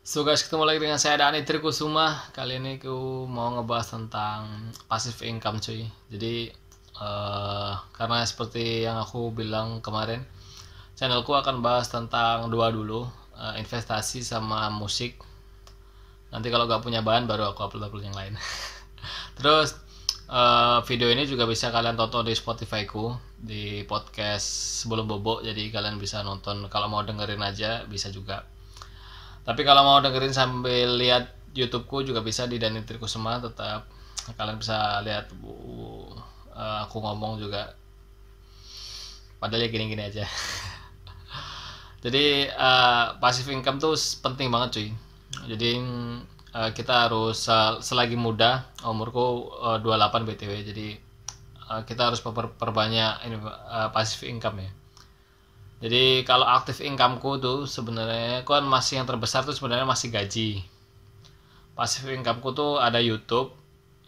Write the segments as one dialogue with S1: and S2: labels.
S1: So guys, ketemu lagi dengan saya Dani Trikusuma. Kali ini aku mau ngebahas tentang passive income cuy. Jadi karena seperti yang aku bilang kemarin, channelku akan bahas tentang dua dulu, investasi sama musik. Nanti kalau gak punya bahan baru aku upload yang lain. Terus video ini juga bisa kalian tonton di Spotify-ku, di podcast sebelum bobo. Jadi kalian bisa nonton, kalau mau dengerin aja bisa juga. Tapi kalau mau dengerin sambil lihat YouTubeku juga bisa di Dani Trikusuma. Tetap kalian bisa lihat aku ngomong juga. Padahal ya gini-gini aja. Jadi passive income tuh penting banget cuy. Jadi kita harus selagi muda, umurku 28 BTW. Jadi kita harus perbanyak ini passive income ya. Jadi kalau aktif incomeku tuh sebenarnya kan masih yang terbesar tuh sebenarnya masih gaji. Pasif incomeku tuh ada YouTube.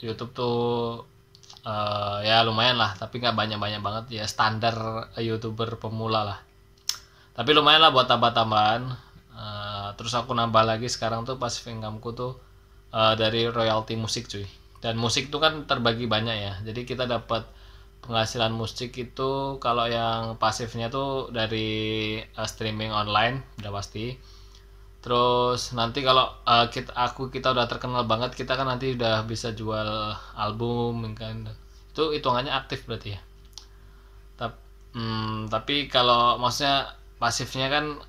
S1: YouTube tuh ya lumayan lah, tapi nggak banyak-banyak banget ya, standar YouTuber pemula lah. Tapi lumayan lah buat tambah-tambahan. Terus aku nambah lagi sekarang tuh pasif incomeku tuh dari royalti musik cuy. Dan musik tuh kan terbagi banyak ya. Jadi kita dapat penghasilan musik itu kalau yang pasifnya tuh dari streaming online udah pasti. Terus nanti kalau kita udah terkenal banget, kita kan nanti udah bisa jual album kan. Itu hitungannya aktif berarti ya. Tapi kalau maksudnya pasifnya kan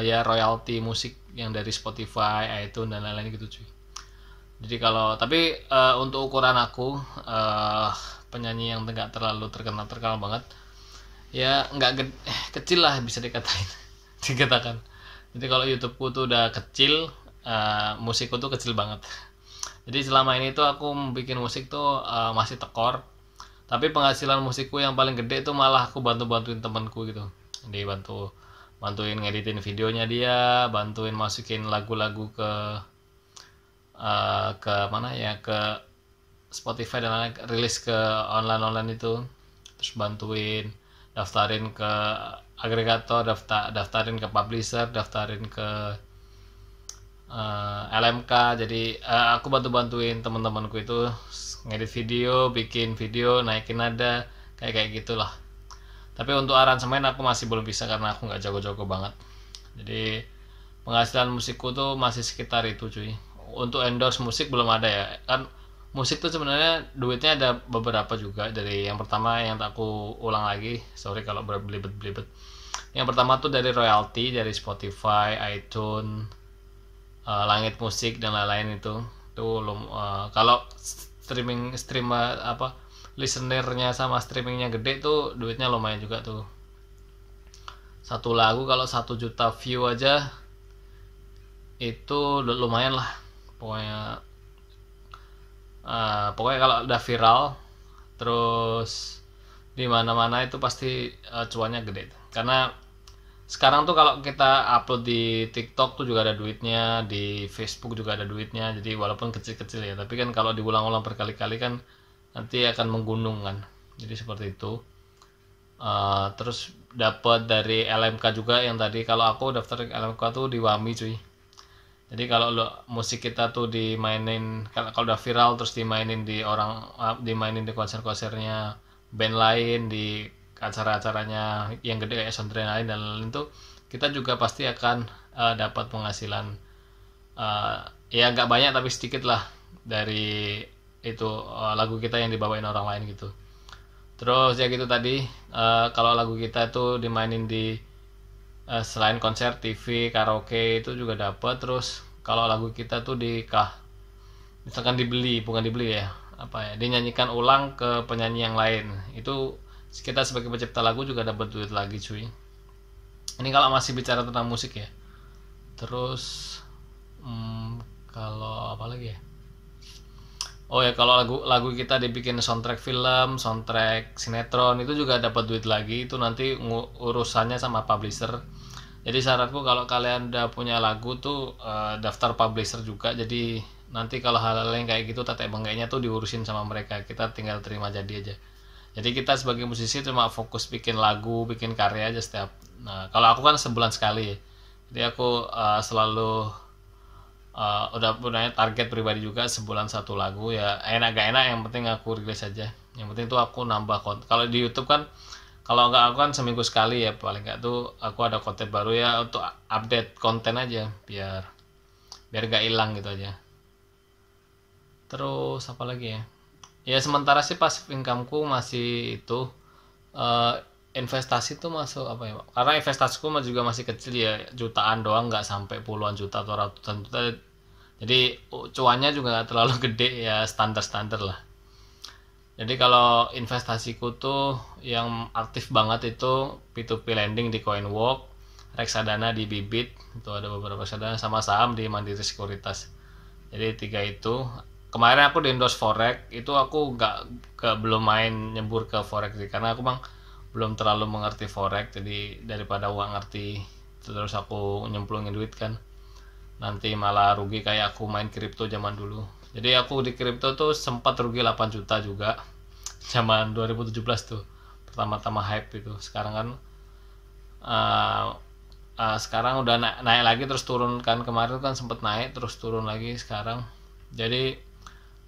S1: ya royalti musik yang dari Spotify, iTunes dan lain-lain gitu cuy. Jadi kalau tapi untuk ukuran aku penyanyi yang nggak terlalu terkenal banget ya, nggak kecil lah bisa dikatakan. Jadi kalau YouTubeku tuh udah kecil, musikku tuh kecil banget. Jadi selama ini tuh aku bikin musik tuh masih tekor, tapi penghasilan musikku yang paling gede itu malah aku bantuin temanku gitu. Dia bantuin ngeditin videonya, dia bantuin masukin lagu-lagu ke mana ya, ke Spotify dan lain, rilis ke online itu. Terus bantuin daftarin ke agregator, daftarin ke publisher, daftarin ke LMK. Jadi aku bantuin teman-temanku itu ngedit video, bikin video, naikin nada, kayak gitulah. Tapi untuk aransemen aku masih belum bisa karena aku nggak jago-jago banget. Jadi penghasilan musikku tuh masih sekitar itu cuy. Untuk endorse musik belum ada ya kan. Musik tuh sebenarnya duitnya ada beberapa juga. Dari yang pertama, yang aku ulang lagi, sorry kalau belibet. Yang pertama tuh dari royalti dari Spotify, iTunes, Langit Musik dan lain-lain itu. Tuh kalau streamer apa listenernya sama streamingnya gede tuh duitnya lumayan juga tuh. Satu lagu kalau 1 juta view aja itu lumayan lah pokoknya. Pokoknya kalau udah viral terus di mana-mana itu pasti cuannya gede. Karena sekarang tuh kalau kita upload di TikTok tuh juga ada duitnya, di Facebook juga ada duitnya. Jadi walaupun kecil-kecil ya, tapi kan kalau diulang-ulang berkali-kali kan nanti akan menggunung kan. Jadi seperti itu. Terus dapat dari LMK juga yang tadi, kalau aku daftar LMK tuh di Wami cuy. Jadi kalau musik kita tuh dimainin, kalau udah viral terus dimainin dimainin di konser-konsernya band lain, di acara-acaranya yang gede kayak Sondre lain dan lain tuh, kita juga pasti akan dapat penghasilan ya nggak banyak tapi sedikit lah dari itu lagu kita yang dibawain orang lain gitu. Terus ya gitu tadi, kalau lagu kita tuh dimainin di selain konser, TV, karaoke itu juga dapat. Terus kalau lagu kita tuh misalkan bukan dibeli ya, apa ya, dinyanyikan ulang ke penyanyi yang lain, itu kita sebagai pencipta lagu juga dapat duit lagi cuy. Ini kalau masih bicara tentang musik ya. Terus kalau apa lagi ya, oh ya, kalau lagu kita dibikin soundtrack film, soundtrack sinetron, itu juga dapat duit lagi. Itu nanti urusannya sama publisher. Jadi saranku kalau kalian udah punya lagu tuh daftar publisher juga. Jadi nanti kalau hal-hal yang kayak gitu tetek bengeknya tuh diurusin sama mereka. Kita tinggal terima jadi aja. Jadi kita sebagai musisi cuma fokus bikin lagu, bikin karya aja setiap. Nah, kalau aku kan sebulan sekali. Jadi aku selalu udah punya target pribadi juga, sebulan satu lagu ya, enak gak enak yang penting aku rilis aja, yang penting tuh aku nambah konten. Kalau di YouTube kan, kalau nggak aku kan seminggu sekali ya paling nggak tuh aku ada konten baru ya, untuk update konten aja biar biar gak hilang gitu aja. Terus apa lagi ya, ya sementara sih pasif incomeku masih itu, eh, investasi tuh masuk apa ya Pak? Karena investasiku juga masih kecil ya, jutaan doang, nggak sampai puluhan juta atau ratusan juta, jadi cuannya juga nggak terlalu gede ya, standar-standar lah. Jadi kalau investasiku tuh yang aktif banget itu P2P lending di Coinwork, reksadana di Bibit, itu ada beberapa reksadana, sama saham di Mandiri Sekuritas. Jadi tiga itu. Kemarin aku di endorse forex, itu aku belum main nyebur ke forex sih, karena aku bang belum terlalu mengerti forex, jadi daripada uang ngerti terus aku nyemplungin duit kan, nanti malah rugi kayak aku main kripto zaman dulu. Jadi aku di kripto tuh sempat rugi 8 juta juga zaman 2017 tuh, pertama-tama hype itu. Sekarang kan uh, sekarang udah naik lagi terus turun kan, kemarin kan sempat naik terus turun lagi sekarang. Jadi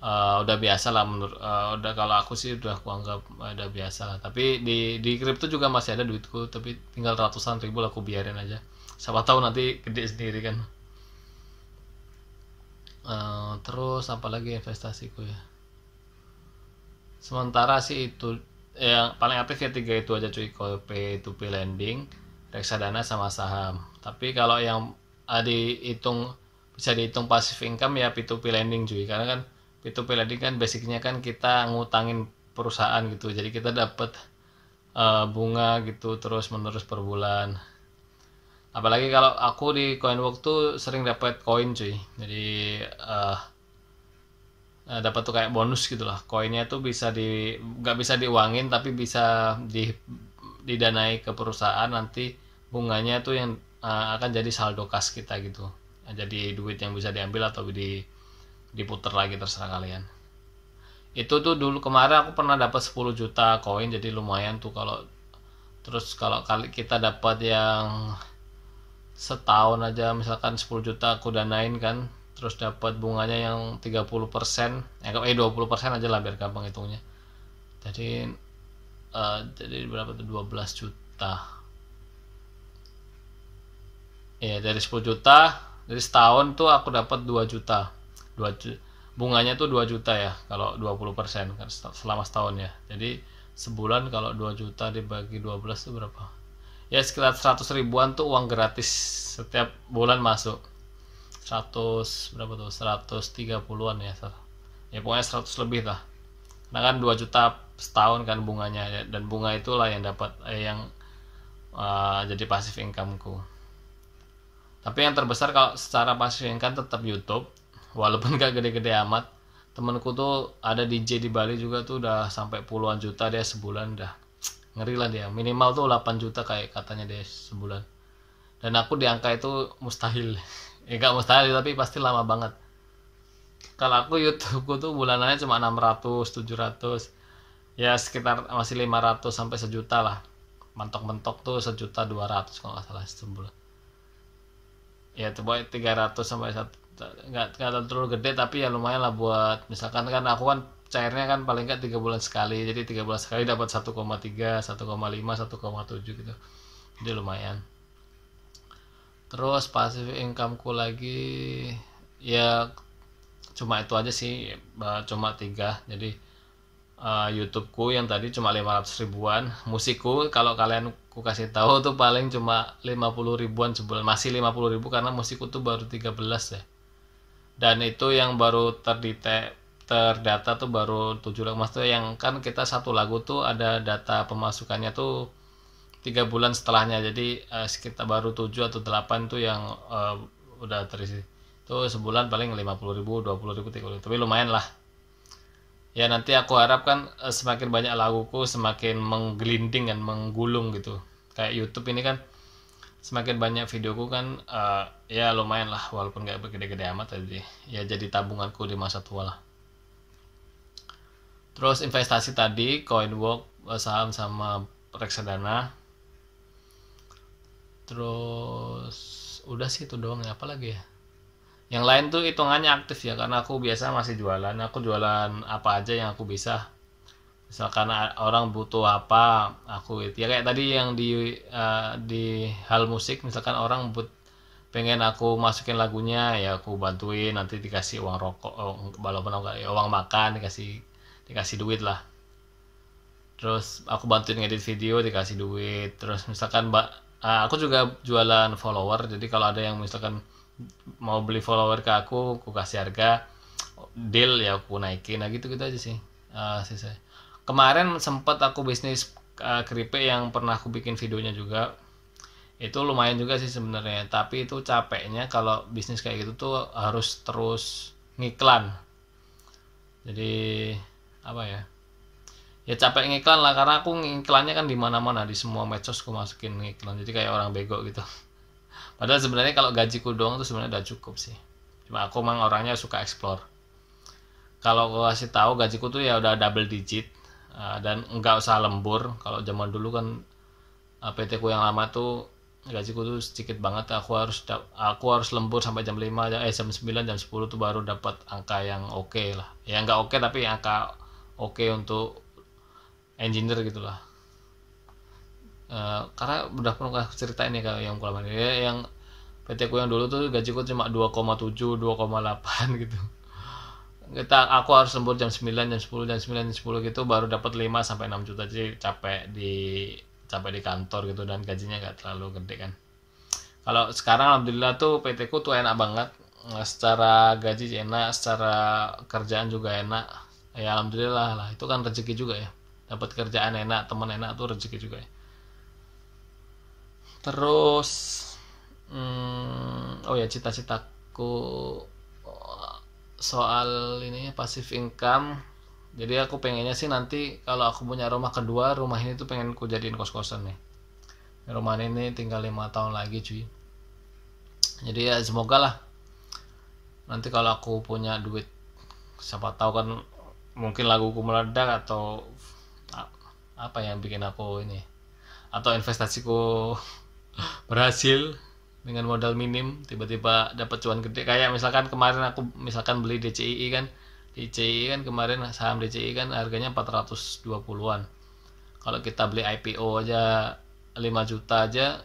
S1: udah biasa lah menurut, udah kalau aku sih udah aku anggap udah biasa lah. Tapi di kripto juga masih ada duitku, tapi tinggal ratusan ribu lah, aku biarin aja, siapa tahu nanti gede sendiri kan. Terus apa lagi investasiku ya, sementara sih itu yang paling aktif ya tiga itu aja cuy, P2P lending, reksadana sama saham. Tapi kalau yang dihitung, bisa dihitung passive income ya P2P lending cuy, karena kan P2P lending kan basicnya kan kita ngutangin perusahaan gitu, jadi kita dapat bunga gitu terus menerus per bulan. Apalagi kalau aku di Coinwork tuh sering dapat koin cuy, jadi dapat tuh kayak bonus gitulah, koinnya tuh bisa nggak bisa diuangin tapi bisa didanai ke perusahaan, nanti bunganya tuh yang akan jadi saldo kas kita gitu. Nah, jadi duit yang bisa diambil atau diputar lagi, terserah kalian. Itu tuh dulu kemarin aku pernah dapat 10 juta koin, jadi lumayan tuh kalau, terus kalau kali kita dapat yang setahun aja misalkan 10 juta aku danain kan, terus dapat bunganya yang 30%, 20% aja lah biar gampang hitungnya. Jadi berapa tuh, 12 juta ya, dari 10 juta, dari setahun tuh aku dapat 2 juta, 2 juta bunganya tuh 2 juta ya kalau 20% kan selama setahun ya. Jadi sebulan kalau 2 juta dibagi 12 tuh berapa ya, sekitar 100 ribuan tuh uang gratis setiap bulan masuk. 100 berapa tuh, 130-an ya, ya pokoknya 100 lebih lah. Nah kan 2 juta setahun kan bunganya ya, dan bunga itulah yang dapat yang jadi passive incomeku. Tapi yang terbesar kalau secara passive income tetap YouTube, walaupun gak gede-gede amat. Temenku tuh ada DJ di Bali juga tuh udah sampai puluhan juta dia sebulan, dah ngeri lah dia, minimal tuh 8 juta kayak katanya dia sebulan. Dan aku di angka itu mustahil. Ya gak mustahil tapi pasti lama banget. Kalau aku YouTubeku tuh bulanannya cuma 600 700 ya, sekitar masih 500 sampai sejuta lah, mentok-mentok tuh 1.200.000 kalau nggak salah sebulan. Ya coba 300 sampai 1, nggak terlalu gede tapi ya lumayan lah, buat misalkan kan aku kan cairnya kan paling nggak 3 bulan sekali, jadi 3 bulan sekali dapat 1,3 1,5 1,7 gitu, jadi lumayan. Terus passive incomeku lagi ya cuma itu aja sih, cuma 3. Jadi YouTubeku yang tadi cuma 500 ribuan, musikku kalau kalian ku kasih tahu tuh paling cuma 50 ribuan sebulan, masih 50 ribu karena musikku tuh baru 13 ya, dan itu yang baru terdata tuh baru 7 lagu. Maksudnya yang kan kita satu lagu tuh ada data pemasukannya tuh 3 bulan setelahnya, jadi sekitar baru 7 atau 8 tuh yang udah terisi. Tuh sebulan paling 50 ribu 20 ribu 30 ribu, tapi lumayan lah ya. Nanti aku harap kan semakin banyak laguku semakin menggelinding dan menggulung gitu, kayak YouTube ini kan semakin banyak videoku kan, ya lumayan lah walaupun gak gede-gede amat, tadi ya jadi tabunganku di masa tua lah. Terus investasi tadi Coinwork, saham sama reksadana. Terus udah sih itu doang ya, apa lagi ya Yang lain tuh hitungannya aktif ya, karena aku biasa masih jualan. Aku jualan apa aja yang aku bisa. Misalkan orang butuh apa, aku ya kayak tadi yang di hal musik, misalkan orang pengen aku masukin lagunya, ya aku bantuin, nanti dikasih uang rokok, walaupun enggak ya, uang makan, dikasih duit lah. Terus aku bantuin ngedit video, dikasih duit. Terus misalkan aku juga jualan follower, jadi kalau ada yang misalkan mau beli follower ke aku kasih harga deal, ya aku naikin. Nah gitu aja sih. Kemarin sempat aku bisnis keripik yang pernah aku bikin videonya juga, itu lumayan juga sih sebenarnya, tapi itu capeknya kalau bisnis kayak gitu tuh harus terus ngiklan. Jadi apa ya, ya capek ngiklan lah, karena aku ngiklannya kan di mana-mana, di semua medsos aku masukin ngiklan, jadi kayak orang bego gitu. Padahal sebenarnya kalau gajiku doang tuh sebenarnya udah cukup sih, cuma aku emang orangnya suka explore. Kalau aku kasih tahu gajiku tuh ya udah double digit, dan nggak usah lembur. Kalau zaman dulu kan PT ku yang lama tuh gajiku tuh sedikit banget, aku harus lembur sampai jam 5, jam 9, jam 10 tuh baru dapat angka yang oke lah. Ya nggak oke tapi angka oke untuk engineer gitulah. Karena udah pernah ceritain nih kalau yang lama ya, yang PT ku yang dulu tuh gajiku cuma 2,7, 2,8 gitu. Aku harus lembur jam 9, jam 10, jam 9, jam 10 gitu baru dapat 5 sampai 6 juta. Jadi capek di kantor gitu, dan gajinya gak terlalu gede kan. Kalau sekarang alhamdulillah tuh PT ku tuh enak banget. Secara gaji enak, secara kerjaan juga enak. Ya alhamdulillah lah, itu kan rezeki juga ya. Dapat kerjaan enak, teman enak tuh rezeki juga ya. Terus oh ya, cita-citaku soal ini passive income. Jadi aku pengennya sih nanti kalau aku punya rumah kedua, rumah ini tuh pengen ku jadiin kos-kosan nih. Rumah ini tinggal 5 tahun lagi cuy. Jadi ya semoga lah nanti kalau aku punya duit, siapa tahu kan mungkin laguku meledak, atau apa yang bikin aku ini, atau investasiku berhasil dengan modal minim, tiba-tiba dapat cuan gede. Kayak misalkan kemarin aku misalkan beli DCI kan, kemarin saham DCI kan harganya 420-an. Kalau kita beli IPO aja 5 juta aja,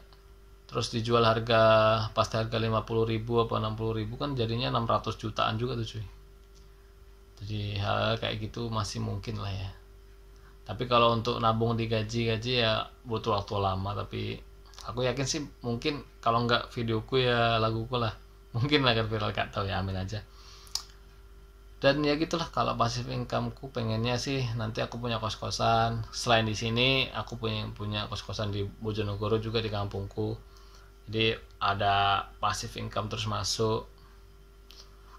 S1: terus dijual pas harga 50.000 apa 60.000 kan jadinya 600 jutaan juga tuh cuy. Jadi hal kayak gitu masih mungkin lah ya. Tapi kalau untuk nabung di gaji ya butuh waktu lama. Tapi aku yakin sih mungkin kalau nggak videoku ya laguku lah mungkin akan viral, gak tahu ya, amin aja. Dan ya gitulah, kalau passive incomeku pengennya sih nanti aku punya kos-kosan. Selain di sini aku punya kos-kosan di Bojonegoro juga, di kampungku. Jadi ada passive income terus masuk.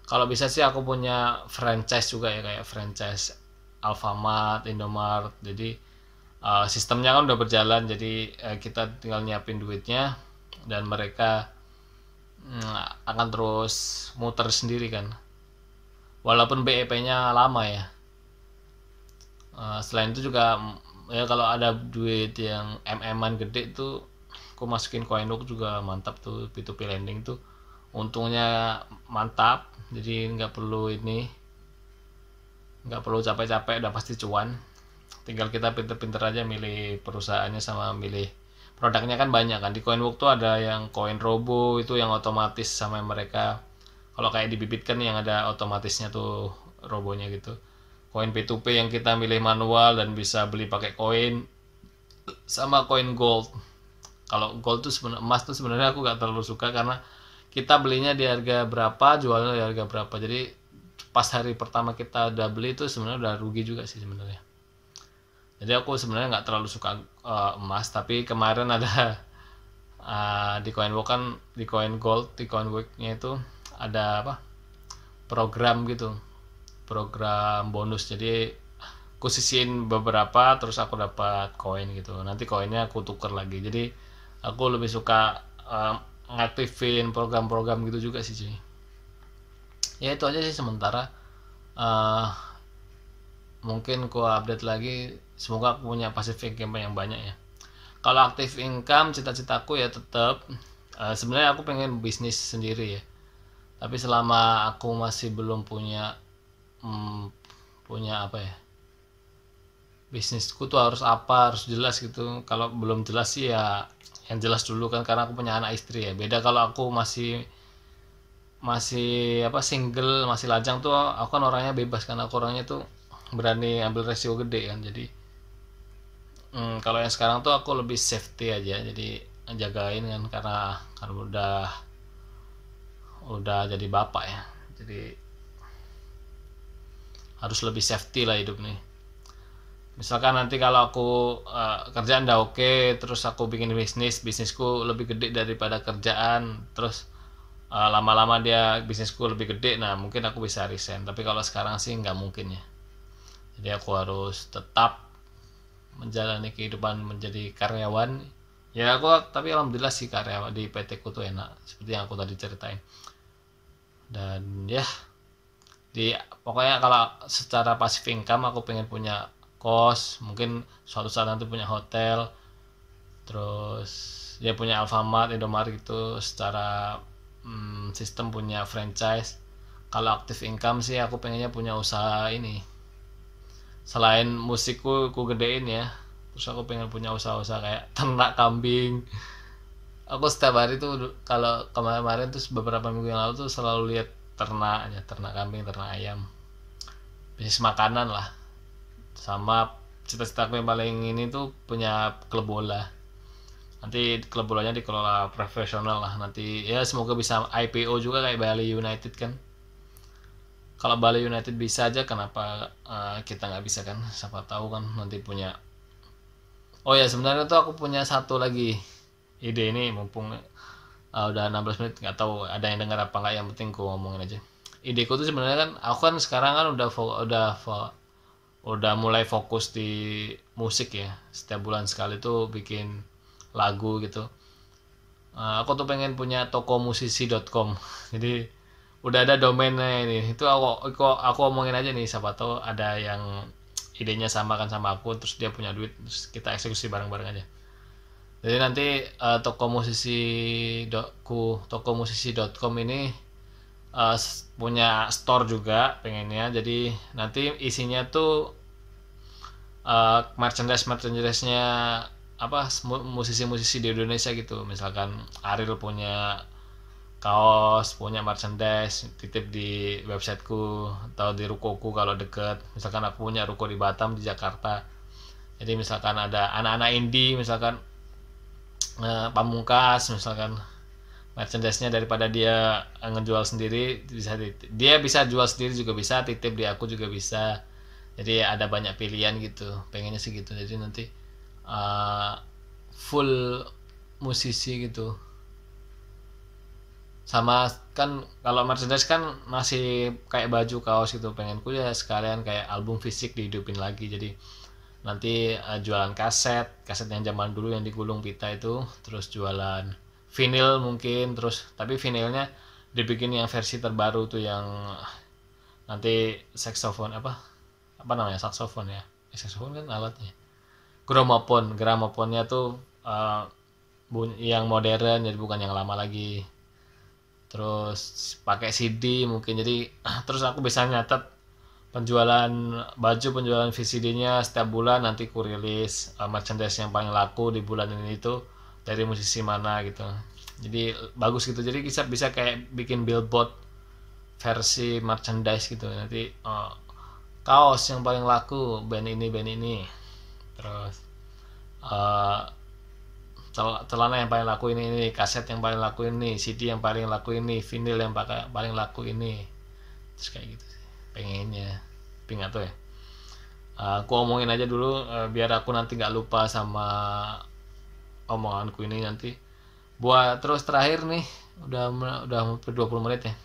S1: Kalau bisa sih aku punya franchise juga ya, kayak franchise Alfamart, Indomart. Jadi sistemnya kan udah berjalan, jadi kita tinggal nyiapin duitnya dan mereka akan terus muter sendiri kan, walaupun BEP-nya lama ya. Selain itu juga ya kalau ada duit yang MM-an gede tuh aku masukin Coinbook juga mantap tuh, P2P lending tuh untungnya mantap. Jadi nggak perlu capek-capek, udah pasti cuan. Tinggal kita pinter-pinter aja milih perusahaannya sama milih produknya, kan banyak kan di Coinbook tuh. Ada yang Coin Robo itu yang otomatis sama mereka. Kalau kayak di Bibit kan yang ada otomatisnya tuh robonya gitu. Coin P2P yang kita milih manual dan bisa beli pakai koin, sama Coin Gold. Kalau gold tuh emas tuh sebenarnya aku gak terlalu suka, karena kita belinya di harga berapa, jualnya di harga berapa. Jadi pas hari pertama kita udah beli itu sebenarnya udah rugi juga sih sebenarnya. Jadi aku sebenarnya nggak terlalu suka emas. Tapi kemarin ada di Coinbook kan, di Coin Gold, di Coinbook-nya itu ada program gitu, program bonus. Jadi aku sisihin beberapa, terus aku dapat koin gitu. Nanti koinnya aku tuker lagi. Jadi aku lebih suka ngaktifin program-program gitu juga sih cuy. Ya itu aja sih sementara. Mungkin aku update lagi, semoga aku punya passive income yang banyak ya. Kalau active income, cita-citaku ya tetap sebenarnya aku pengen bisnis sendiri ya. Tapi selama aku masih belum punya punya apa ya, bisnisku tuh harus apa, harus jelas gitu. Kalau belum jelas sih ya yang jelas dulu kan, karena aku punya anak istri ya. Beda kalau aku masih masih apa, single, masih lajang tuh, aku kan orangnya bebas kan, aku orangnya tuh berani ambil resiko gede kan. Jadi kalau yang sekarang tuh aku lebih safety aja, jadi jagain kan, karena udah jadi bapak ya, jadi harus lebih safety lah hidup nih. Misalkan nanti kalau aku kerjaan udah oke, terus aku bikin bisnisku lebih gede daripada kerjaan, terus lama-lama dia bisnisku lebih gede, nah mungkin aku bisa resign. Tapi kalau sekarang sih nggak mungkin ya, jadi aku harus tetap menjalani kehidupan menjadi karyawan ya. Tapi alhamdulillah sih, karyawan di PT ku tuh enak seperti yang aku tadi ceritain. Dan ya, pokoknya kalau secara passive income aku pengen punya kos, mungkin suatu saat nanti punya hotel, terus dia punya Alfamart, Indomaret gitu, secara sistem punya franchise. Kalau aktif income sih aku pengennya punya usaha ini, selain musikku ku gedein ya, terus aku pengen punya usaha-usaha kayak ternak kambing. Aku setiap hari tuh, kalau kemarin tuh beberapa minggu yang lalu tuh selalu lihat ternak ya, ternak kambing, ternak ayam, bisnis makanan lah. Sama cita-citaku yang paling ini tuh punya klub bola. Nanti klub bolanya dikelola profesional lah nanti ya, semoga bisa IPO juga kayak Bali United kan. Kalau Bali United bisa aja, kenapa kita nggak bisa kan? Siapa tahu kan nanti punya. Oh ya, sebenarnya tuh aku punya satu lagi ide ini, mumpung udah 16 menit, nggak tahu ada yang dengar apa nggak, yang penting ku ngomongin aja. Ideku tuh sebenarnya kan, aku kan sekarang kan udah mulai fokus di musik ya. Setiap bulan sekali tuh bikin lagu gitu. Aku tuh pengen punya tokomusisi.com. Jadi udah ada domainnya ini. Itu aku omongin aja nih, siapa tahu ada yang idenya sama kan sama aku, terus dia punya duit, terus kita eksekusi bareng-bareng aja. Jadi nanti tokomusisi.com ini punya store juga pengennya. Jadi nanti isinya tuh merchandise-nya apa, musisi-musisi di Indonesia gitu. Misalkan Ariel punya kaos, punya merchandise, titip di websiteku atau di rukoku kalau deket. Misalkan aku punya ruko di Batam, di Jakarta, jadi misalkan ada anak-anak indie, misalkan Pamungkas, misalkan merchandise-nya daripada dia ngejual sendiri, dia bisa jual sendiri juga bisa, titip di aku juga bisa. Jadi ada banyak pilihan gitu, pengennya sih gitu. Jadi nanti full musisi gitu. Sama kan kalau merchandise kan masih kayak baju, kaos gitu, pengenku ya sekalian kayak album fisik dihidupin lagi. Jadi nanti jualan kaset yang zaman dulu yang digulung pita itu, terus jualan vinyl mungkin, terus tapi vinylnya dibikin yang versi terbaru tuh, yang nanti apa namanya, saksofon ya, saksofon kan alatnya, gramofonnya tuh yang modern, jadi bukan yang lama lagi. Terus pakai CD mungkin, jadi terus aku bisa nyatet penjualan baju, penjualan VCD-nya setiap bulan, nanti ku rilis merchandise yang paling laku di bulan ini itu dari musisi mana gitu. Jadi bagus gitu, jadi bisa kayak bikin billboard versi merchandise gitu. Nanti kaos yang paling laku band ini, terus celana yang paling laku ini, kaset yang paling laku ini, CD yang paling laku ini, vinyl yang paling laku ini. Terus kayak gitu sih pengennya, tapi nggak tahu ya. Aku omongin aja dulu biar aku nanti nggak lupa sama omonganku ini nanti. Buat terus terakhir nih, udah 20 menit ya.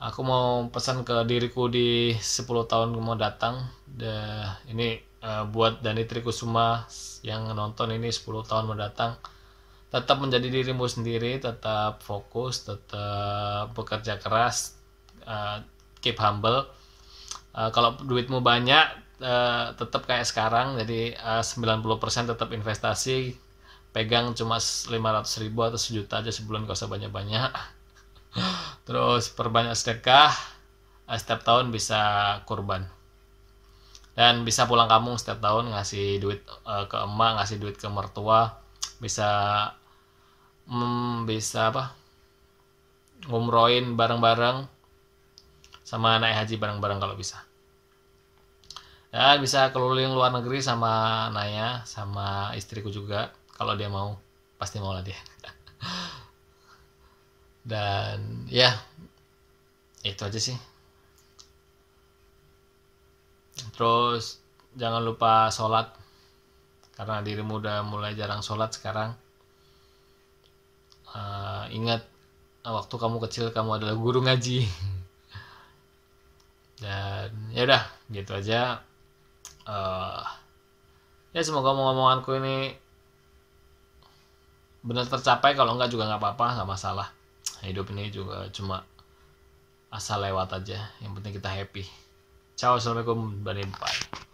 S1: Aku mau pesan ke diriku di 10 tahun mau datang. Ini buat Dani Trikusuma yang nonton ini 10 tahun mendatang, tetap menjadi dirimu sendiri, tetap fokus, tetap bekerja keras, keep humble. Kalau duitmu banyak, tetap kayak sekarang, jadi 90% tetap investasi, pegang cuma 500.000 atau 1 juta aja sebulan, gak usah banyak-banyak. Terus perbanyak sedekah, setiap tahun bisa kurban. Dan bisa pulang kampung setiap tahun ngasih duit ke emak, ngasih duit ke mertua, bisa bisa apa? Ngumroin bareng-bareng sama naik haji bareng-bareng kalau bisa. Ya bisa keliling luar negeri sama Naya, sama istriku juga kalau dia mau, pasti mau lah dia. Dan ya itu aja sih. Terus jangan lupa sholat, karena dirimu udah mulai jarang sholat sekarang. Ingat waktu kamu kecil kamu adalah guru ngaji. Dan ya udah gitu aja. Ya semoga omonganku ini benar tercapai, kalau enggak juga nggak apa-apa, nggak masalah. Hidup ini juga cuma asal lewat aja, yang penting kita happy. Ciao, assalamualaikum, bye bye.